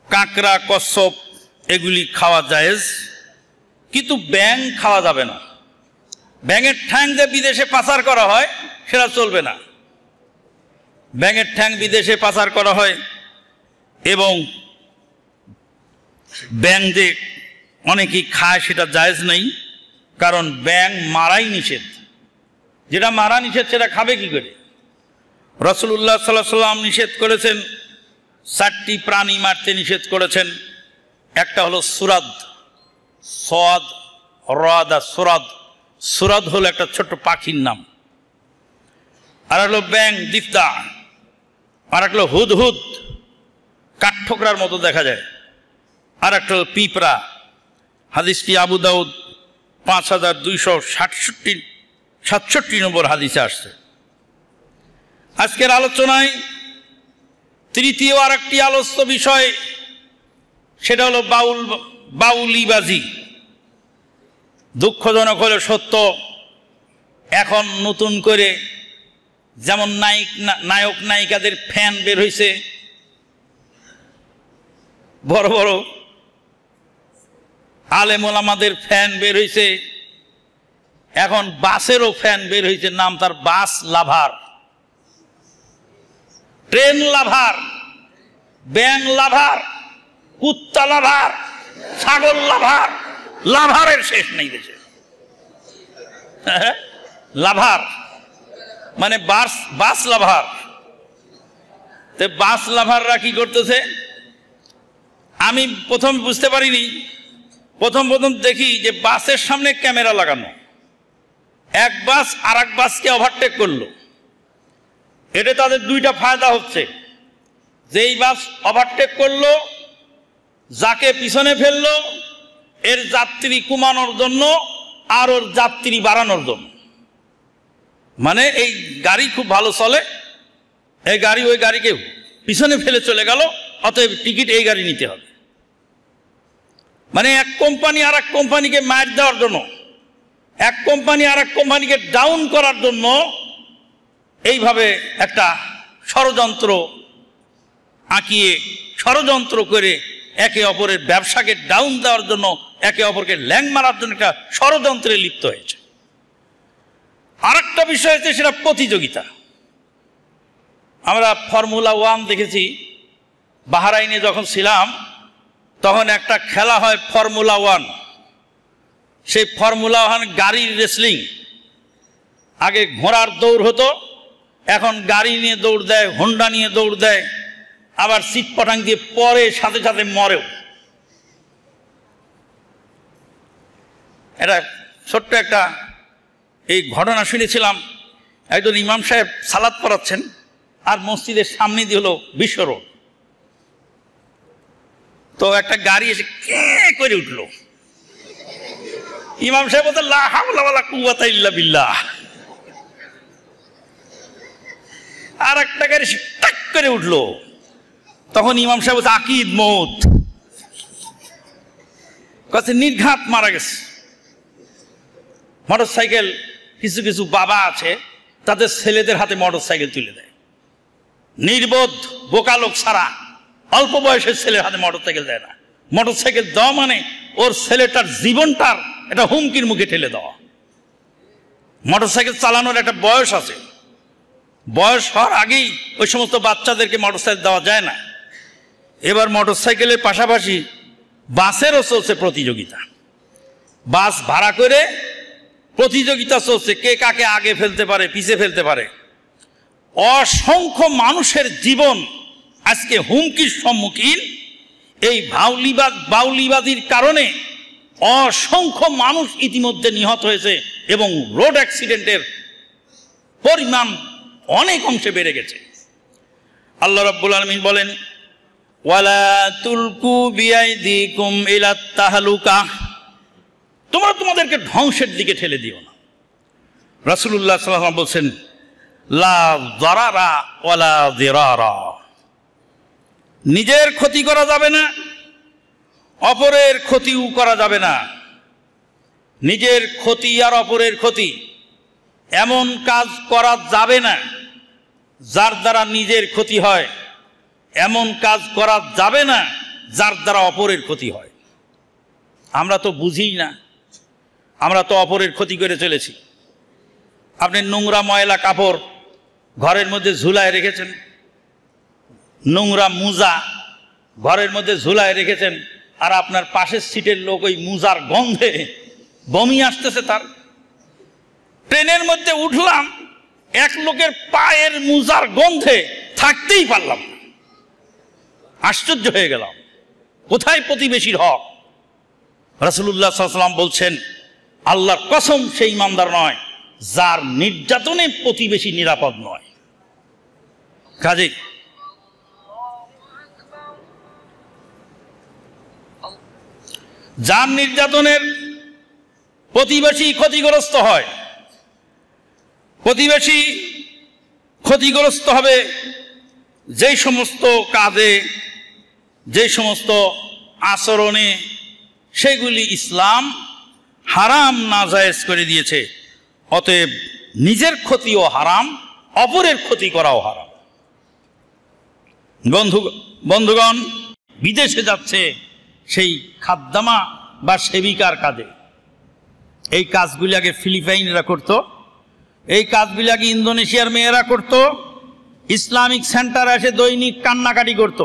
কাঁকড়া, কচ্ছপ এগুলি খাওয়া জায়েজ, কিন্তু ব্যাঙ খাওয়া যাবে না। ব্যাঙের ঠ্যাং যে বিদেশে পাচার করা হয় সেটা চলবে না। ব্যাঙের ঠ্যাং বিদেশে পাচার করা হয় এবং ব্যাঙ যে অনেকেই খায় সেটা জায়েজ নেই, কারণ ব্যাঙ মারাই নিষেধ। যেটা মারা নিষেধ সেটা খাবে কি করে? রাসূলুল্লাহ সাল্লাল্লাহু আলাইহি ওয়াসাল্লাম নিষেধ করেছেন, 4টি প্রাণী মারতে নিষেধ করেছেন। একটা হলো সুরাদ, সদ রাদা, সুরাদ। সুরাদ হলো একটা ছোট্ট পাখির নাম। আর হলো ব্যাং, দিফদা। আর একটা হলো হুদহুদ, কাঠঠোকরার মতো দেখা যায়। আর একটা হলো পিঁপড়া। হাদিসটি আবু দাউদ 5267 নম্বর হাদিসে আসছে। আজকের আলোচনায় তৃতীয় আর একটি আলোচ্য বিষয়, সেটা হলো বাউলিবাজি। দুঃখজনক হলে সত্য, এখন নতুন করে যেমন নায়ক নায়িকাদের ফ্যান বের হয়েছে, বড় বড় আলেম ওলামাদের ফ্যান বের হয়েছে, এখন বাসেরও ফ্যান বের হয়েছে, নাম তার বাস লাভার, ট্রেন লাভার, ব্যাং লাভার, কুত্তা লাভার, ছাগল লাভার। লাভারের শেষ নেই দেশে। লাভার মানে বাস লাভার। বাস লাভাররা কি করতেছে আমি প্রথম বুঝতে পারিনি। প্রথম দেখি যে বাসের সামনে ক্যামেরা লাগানো, এক বাস আর এক বাসকে ওভারটেক করলো। এতে তাদের দুইটা ফায়দা হচ্ছে, যেই বাস ওভারটেক করলো, যাকে পিছনে ফেললো, এর যাত্রী কমানোর জন্য আর ওর যাত্রী বাড়ানোর জন্য। মানে এই গাড়ি খুব ভালো চলে, এই গাড়ি ওই গাড়িকে পিছনে ফেলে চলে গেল, অতএব টিকিট এই গাড়ি নিতে হবে। মানে এক কোম্পানি আর এক কোম্পানিকে মার দেওয়ার জন্য, এক কোম্পানি আর এক কোম্পানিকে ডাউন করার জন্য এইভাবে একটা ষড়যন্ত্র আঁকিয়ে, ষড়যন্ত্র করে একে অপরের ব্যবসাকে ডাউন দেওয়ার জন্য, একে অপরকে ল্যাং মারার জন্য একটা ষড়যন্ত্রে লিপ্ত হয়েছে। আরেকটা বিষয় হচ্ছে সেটা প্রতিযোগিতা। আমরা ফর্মুলা 1 দেখেছি, বাহরাইনে যখন ছিলাম তখন একটা খেলা হয় ফর্মুলা 1। সেই ফর্মুলা 1 গাড়ির রেসলিং। আগে ঘোড়ার দৌড় হতো, এখন গাড়ি নিয়ে দৌড় দেয়, হোন্ডা নিয়ে দৌড় দেয়, আবার সিট পটাং দিয়ে পরে সাথে সাথে মরেও। এটা ছোট্ট একটা এই ঘটনা শুনেছিলাম। একজন ইমাম সাহেব সালাত পড়াচ্ছেন, আর মসজিদের সামনে দিয়ে হলো বিশ্ব রোড। তো একটা গাড়ি এসে কে করে উঠলো। ইমাম সাহেব বলতে লা হাওলা ওয়ালা কুওয়াতা ইল্লা বিল্লাহ। আর একটা গাড়ি এসে টাক করে উঠলো। তখন ইমাম সাহেব বলছে আকিদ মৌত, কাছে নির্ঘাত মারা গেছে। মোটর সাইকেল, কিছু কিছু বাবা আছে তাদের ছেলেদের হাতে মোটর সাইকেল তুলে দেয়, নির্বোধ বোকা লোক ছাড়া অল্প বয়সের ছেলের হাতে মোটর সাইকেল দেয় না। মোটর সাইকেল দেওয়া মানে ওর ছেলেটার জীবনটার একটা হুমকির মুখে ঠেলে দেওয়া। মোটর সাইকেল চালানোর একটা বয়স আছে, বয়স হওয়ার আগেই ওই সমস্ত বাচ্চাদেরকে মোটর সাইকেল দেওয়া যায় না। এবার মোটর সাইকেলের পাশাপাশি বাসেরও চলছে প্রতিযোগিতা। বাস ভাড়া করে প্রতিযোগিতা চলছে, কে কাকে আগে ফেলতে পারে, পিছে ফেলতে পারে। অসংখ্য মানুষের জীবন আজকে হুমকির সম্মুখীন। এই বাউলিবাদীর কারণে অসংখ্য মানুষ ইতিমধ্যে নিহত হয়েছে এবং রোড অ্যাক্সিডেন্টের পরিমাণ অনেক অংশে বেড়ে গেছে। আল্লাহ রাব্বুল আলামিন বলেন, ওয়ালা তুলকু বিআইদিকুম ইলা তাহলুকা, তোমরা তোমাদেরকে ধ্বংসের দিকে ঠেলে দিও না। রাসূলুল্লাহ সাল্লাল্লাহু আলাইহি ওয়াসাল্লাম বলছেন, লা যারারা ওয়ালা দিরারা, নিজের ক্ষতি করা যাবে না, অপরের ক্ষতিও করা যাবে না। নিজের ক্ষতি আর অপরের ক্ষতি এমন কাজ করা যাবে না যার দ্বারা নিজের ক্ষতি হয়, এমন কাজ করা যাবে না যার দ্বারা অপরের ক্ষতি হয়। আমরা তো বুঝি না, আমরা তো অপরের ক্ষতি করে চলেছি। আপনি নোংরা ময়লা কাপড় ঘরের মধ্যে ঝুলায় রেখেছেন, নোংরা মুজা ঘরের মধ্যে ঝুলায় রেখেছেন, আর আপনার পাশের সিটের লোক ওই মুজার গন্ধে বমি আসতেছে তার। ট্রেনের মধ্যে উঠলাম, এক লোকের পায়ের মুজার গন্ধে থাকতেই পারলাম না, আশ্চর্য হয়ে গেলাম। কোথায় প্রতিবেশীর হক? রাসূলুল্লাহ সাল্লাল্লাহু আলাইহি ওয়াসাল্লাম বলছেন, আল্লাহর কসম সেই ইমানদার নয় যার নির্যাতনে প্রতিবেশী নিরাপদ নয়। কাজেই যার নির্যাতনের প্রতিবেশী ক্ষতিগ্রস্ত হয়, প্রতিবেশী ক্ষতিগ্রস্ত হবে যেই সমস্ত কাজে, যে সমস্ত আচরণে, সেগুলি ইসলাম হারাম নাজায়েজ করে দিয়েছে। অতএব নিজের ক্ষতিও হারাম, অপরের ক্ষতি করাও হারাম। বন্ধুগণ, বিদেশে যাচ্ছে সেই খাদ্দামা বা সেবিকার কাজে। এই কাজগুলি আগে ফিলিপাইনরা করত, এই কাজগুলি আগে ইন্দোনেশিয়ার মেয়েরা করত। ইসলামিক সেন্টার এসে দৈনিক কান্নাকাটি করত,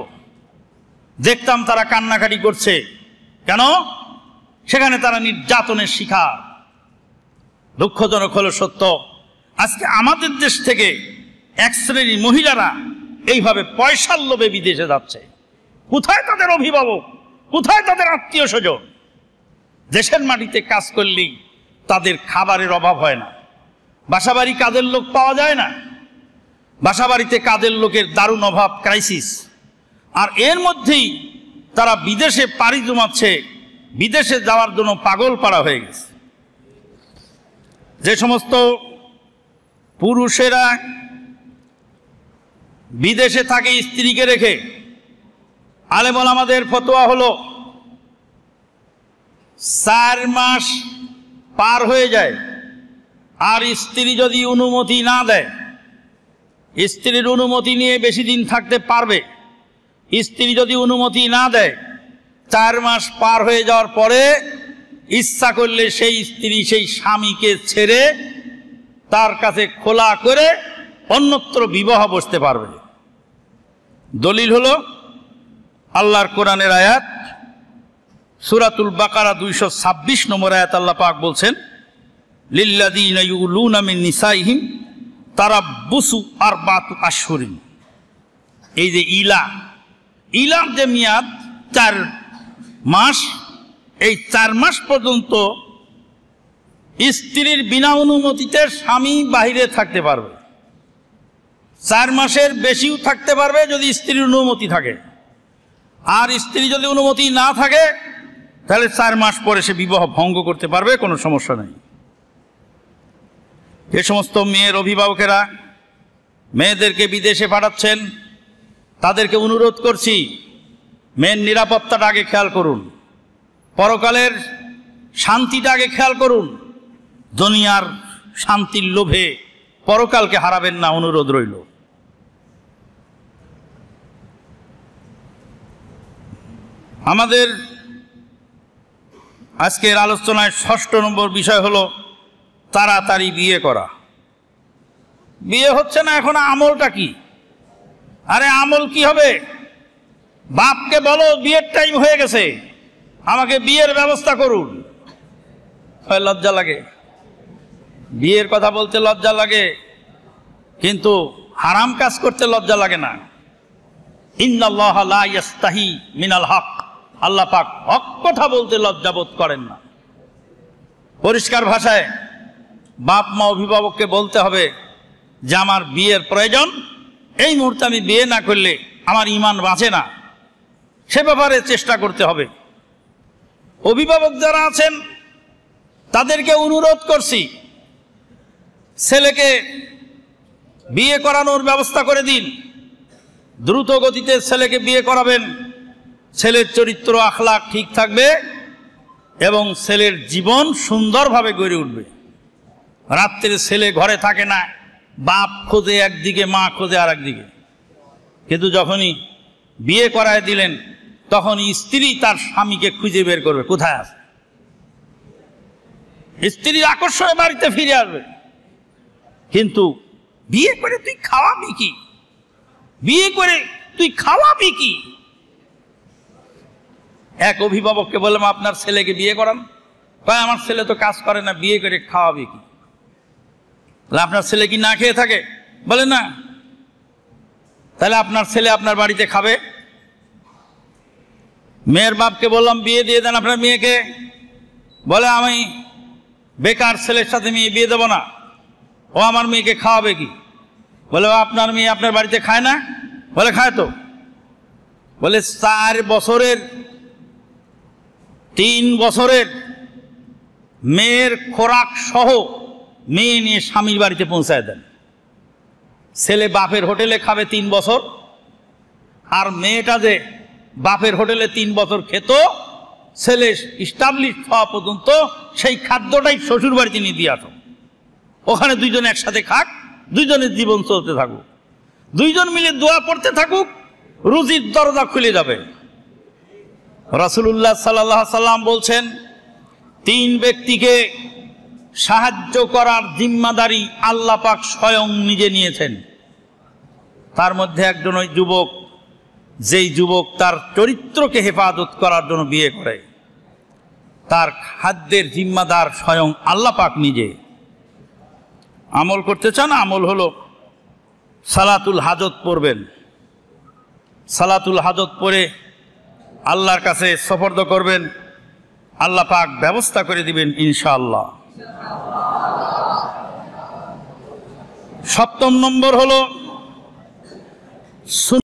দেখতাম তারা কান্নাকাটি করছে। কেন? সেখানে তারা নির্যাতনের শিকার। দুঃখজনক হলো সত্য, আজকে আমাদের দেশ থেকে এক শ্রেণীর মহিলারা এইভাবে পয়সার লোভে বিদেশে যাচ্ছে। কোথায় তাদের অভিভাবক, কোথায় তাদের আত্মীয় স্বজন? দেশের মাটিতে কাজ করলেই তাদের খাবারের অভাব হয় না, বাসাবাড়ি কাজের লোক পাওয়া যায় না, বাসাবাড়িতে কাজের লোকের দারুণ অভাব, ক্রাইসিস। আর এর মধ্যেই তারা বিদেশে পাড়ি জমাচ্ছে, বিদেশে যাওয়ার জন্য পাগল পাড়া হয়ে গেছে। যে সমস্ত পুরুষেরা বিদেশে থাকে স্ত্রীকে রেখে, আলেম ওলামাদের ফতোয়া হলো 4 মাস পার হয়ে যায় আর স্ত্রী যদি অনুমতি না দেয়, স্ত্রীর অনুমতি নিয়ে বেশি দিন থাকতে পারবে। স্ত্রী যদি অনুমতি না দেয় 4 মাস পার হয়ে যাওয়ার পরে ইচ্ছা করলে সেই স্ত্রী সেই স্বামীকে ছেড়ে তার কাছে খোলা করে অন্যত্র বিবাহ বসতে পারবে। দলিল হলো আল্লাহর কোরআনের আয়াত, সূরাতুল বাকারা 226 নম্বর আয়াত। আল্লাহ পাক বলছেন, লিল্লাযীনা ইউলুনা মিন নিসাইহিম তারাব্বুসু আরবাতু আশহুরিন। এই যে ইলার যে মেয়াদ 4 মাস, এই 4 মাস পর্যন্ত স্ত্রীর বিনা অনুমতিতে স্বামী বাহিরে থাকতে পারবে। 4 মাসের বেশিও থাকতে পারবে যদি স্ত্রীর অনুমতি থাকে, আর স্ত্রী যদি অনুমতি না থাকে তাহলে 4 মাস পরে সে বিবাহ ভঙ্গ করতে পারবে, কোনো সমস্যা নেই। যে সমস্ত মেয়ের অভিভাবকেরা মেয়েদেরকে বিদেশে পাঠাচ্ছেন তাদেরকে অনুরোধ করছি, মেয়ের নিরাপত্তাটা আগে খেয়াল করুন, পরকালের শান্তিটা আগে খেয়াল করুন। দুনিয়ার শান্তির লোভে পরকালকে হারাবেন না, অনুরোধ রইল। আমাদের আজকের আলোচনায় 6 নম্বর বিষয় হলো তাড়াতাড়ি বিয়ে করা। বিয়ে হচ্ছে না এখন, আমলটা কি? আরে আমল কি হবে? বাপকে বলো বিয়ের টাইম হয়ে গেছে, আমাকে বিয়ের ব্যবস্থা করুন। লজ্জা লাগে, বিয়ের কথা বলতে লজ্জা লাগে, কিন্তু হারাম কাজ করতে লজ্জা লাগে না। ইন্নাল্লাহা লা ইয়াস্তাহি মিনাল হক, আল্লাহ পাক হক কথা বলতে লজ্জা বোধ করেন না। পরিষ্কার ভাষায় বাপ মা অভিভাবককে বলতে হবে যে আমার বিয়ের প্রয়োজন, এই মুহূর্তে আমি বিয়ে না করলে আমার ঈমান বাঁচে না, সে ব্যাপারে চেষ্টা করতে হবে। অভিভাবক যারা আছেন তাদেরকে অনুরোধ করছি, ছেলেকে বিয়ে করানোর ব্যবস্থা করে দিন, দ্রুত গতিতে ছেলেকে বিয়ে করাবেন। ছেলের চরিত্র আখলাক ঠিক থাকবে এবং ছেলের জীবন সুন্দরভাবে গড়ে উঠবে। রাত্রে ছেলে ঘরে থাকে না, বাপ খোঁজে একদিকে, মা খোঁজে আর একদিকে। কিন্তু যখনই বিয়ে করায় দিলেন তখন স্ত্রী তার স্বামীকে খুঁজে বের করবে কোথায় আছে। স্ত্রীর আকর্ষণে বাড়িতে ফিরে আসবে। কিন্তু বিয়ে করে তুই খাওয়াবি কি? বিয়ে করে তুই খাওয়াবি কি? এক অভিভাবককে বললাম, আপনার ছেলেকে বিয়ে করান। কয় আমার ছেলে তো কাজ করে না, বিয়ে করে খাওয়াবি কি? আপনার ছেলে কি না খেয়ে থাকে? বলে না। তাহলে আপনার ছেলে আপনার বাড়িতে খাবে? মেয়ের বাপকে বললাম বিয়ে দিয়ে দেন আপনার মেয়েকে, বলে আমি বেকার ছেলের সাথে মেয়ে বিয়ে দেবো না, ও আমার মেয়েকে খাওয়াবে কি? বলে আপনার মেয়ে আপনার বাড়িতে খায় না? বলে খায় তো। বলে 4 বছরের 3 বছরের মেয়ের খোরাক সহ মেয়ে নিয়ে স্বামীর বাড়িতে পৌঁছায় দেন। ছেলে বাপের হোটেলে খাবে 3 বছর, আর মেয়েটা যে বাপের হোটেলে 3 বছর খেত, ছেলে ইস্টাবলিশ হওয়া পর্যন্ত সেই খাদ্যটাই শ্বশুর বাড়িতে নিয়ে দিয়ে আসো। ওখানে দুইজন একসাথে খাক, দুইজনের জীবন চলতে থাকুক, দুইজন মিলে দোয়া পড়তে থাকুক, রুজির দরজা খুলে যাবে। রাসূলুল্লাহ সাল্লাল্লাহু আলাইহি সাল্লাম বলছেন, 3 ব্যক্তিকে সাহায্য করার জিম্মাদারি আল্লাহ পাক স্বয়ং নিজে নিয়েছেন। তার মধ্যে একজন ওই যুবক, যেই যুবক তার চরিত্রকে হেফাজত করার জন্য বিয়ে করে, তার খাদ্যের জিম্মাদার স্বয়ং আল্লাহ পাক নিজে। আমল করতে চান? আমল হলো সালাতুল হাজত পড়বেন। সালাতুল হাজত পড়ে আল্লাহর কাছে সুপর্দ করবেন, আল্লাহ পাক ব্যবস্থা করে দিবেন ইনশাআল্লাহ। 7 নম্বর হলো